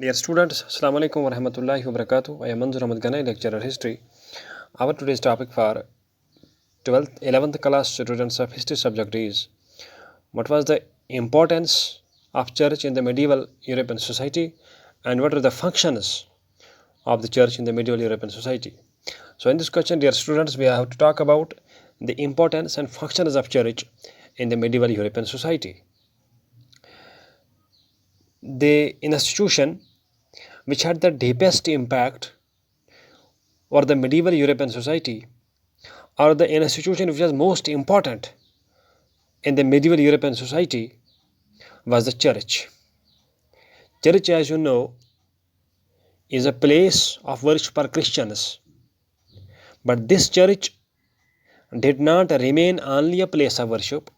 Dear students, Assalamu alaikum wa rahmatullahi wa barakatuh. I am Manzur Ahmad Ganai, lecturer history. Our today's topic for 12th, 11th class students of history subject is what was the importance of church in the medieval European society and what are the functions of the church in the medieval European society. So in this question, dear students, we have to talk about the importance and functions of church in the medieval European society. The institution which had the deepest impact or the medieval European society, or the institution which was most important in the medieval European society, was the church. Church, as you know, is a place of worship for Christians. But this church did not remain only a place of worship.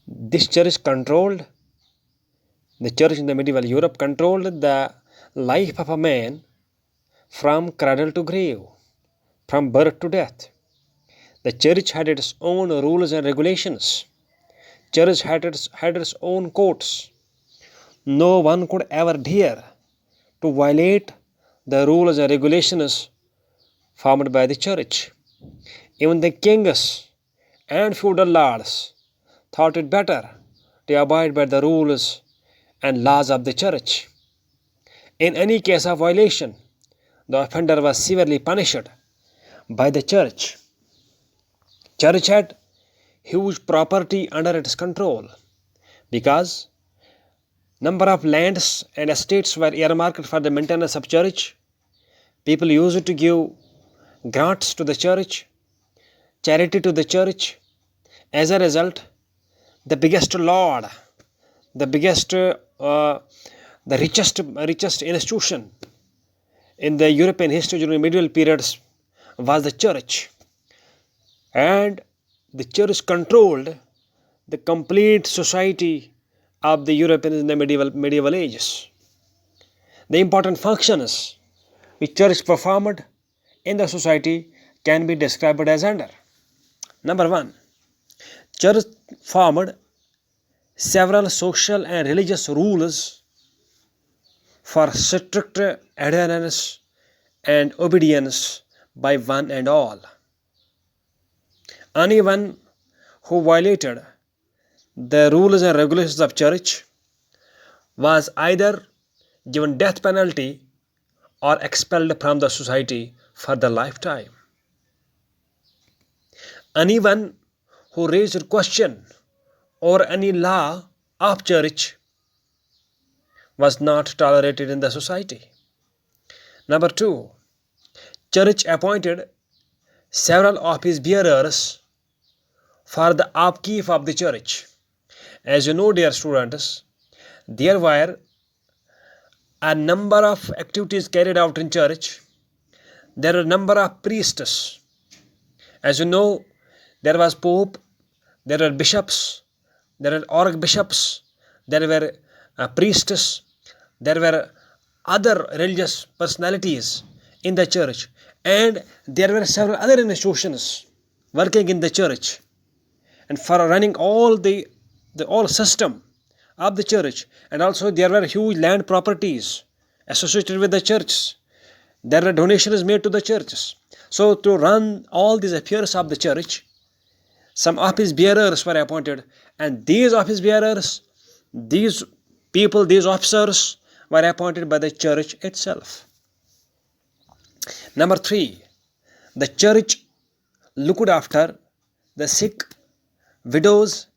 This church controlled, the church in the medieval Europe controlled the life of a man from cradle to grave, from birth to death. The church had its own rules and regulations. Church had its own courts. No one could ever dare to violate the rules and regulations formed by the church. Even the kings and feudal lords thought it better to abide by the rules and laws of the church. In any case of violation, the offender was severely punished by the church. Church had huge property under its control because number of lands and estates were earmarked for the maintenance of church. People used to give grants to the church, charity to the church. As a result, the biggest lord, the richest institution in the European history during medieval periods was the church. And the church controlled the complete society of the Europeans in the medieval ages. The important functions which church performed in the society can be described as under. Number one, church formed several social and religious rules for strict adherence and obedience by one and all. Anyone who violated the rules and regulations of church was either given death penalty or expelled from the society for the lifetime. Anyone who raised a question or any law of church was not tolerated in the society. Number two, church appointed several office bearers for the upkeep of the church. As you know, dear students, there were a number of activities carried out in church. There were a number of priests. As you know, there was pope, there were bishops, there were archbishops, there were priests, there were other religious personalities in the church, and there were several other institutions working in the church. And for running all the all system of the church, and also there were huge land properties associated with the churches. There were donations made to the churches. So to run all these affairs of the church, some office bearers were appointed, and these office bearers, these people, these officers were appointed by the church itself. Number three, the church looked after the sick, widows,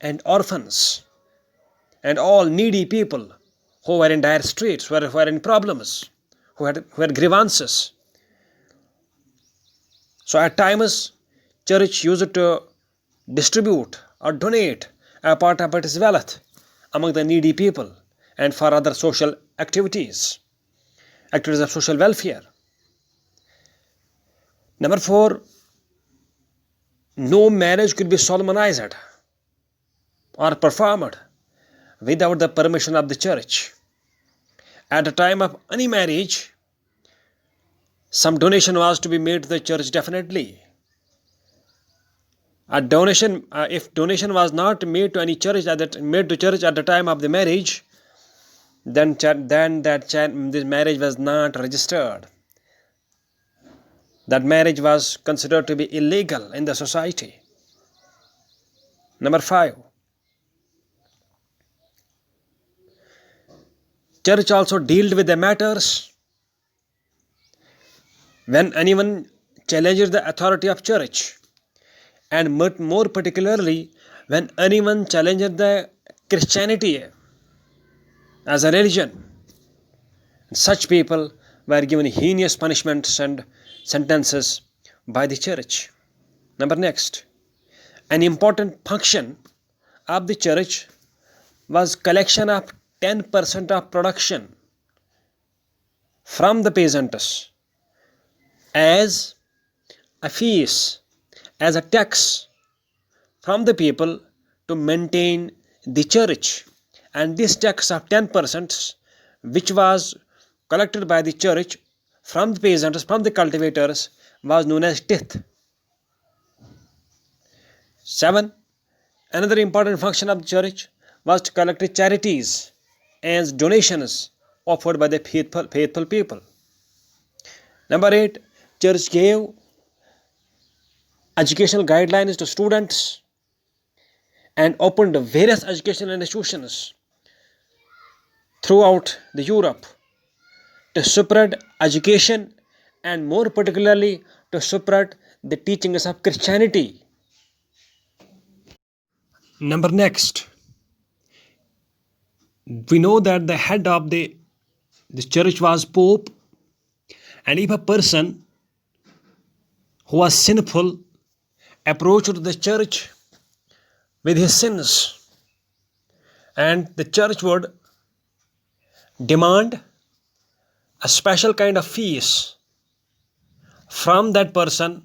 and orphans, and all needy people who were in dire straits, who were in problems, who had grievances. So at times, church used to distribute or donate a part of its wealth among the needy people and for other social activities of social welfare. Number four, no marriage could be solemnized or performed without the permission of the church. At the time of any marriage, some donation was to be made to the church definitely. If donation was not made to any church made to church at the time of the marriage, then this marriage was not registered. That marriage was considered to be illegal in the society. Number 5. Church also dealt with the matters when anyone challenged the authority of church, and more particularly when anyone challenged the Christianity as a religion. Such people were given heinous punishments and sentences by the church. Next, an important function of the church was collection of 10% of production from the peasants as a fees, as a tax from the people to maintain the church. And this tax of 10%, which was collected by the church from the peasants, from the cultivators, was known as tithe. 7. Another important function of the church was to collect charities and donations offered by the faithful people. Number 8. Church gave educational guidelines to students and opened various educational institutions throughout the Europe to spread education, and more particularly to spread the teachings of Christianity. Next, we know that the head of the church was Pope, and if a person who was sinful approached the church with his sins, and the church would demand a special kind of fees from that person,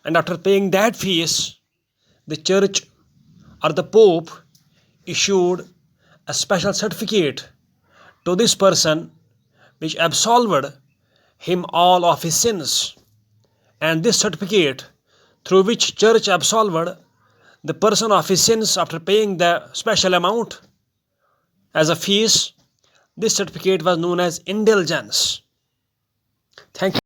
and after paying that fees, the church or the Pope issued a special certificate to this person which absolved him all of his sins. And this certificate, through which church absolved the person of his sins after paying the special amount as a fees, this certificate was known as indulgence. Thank you.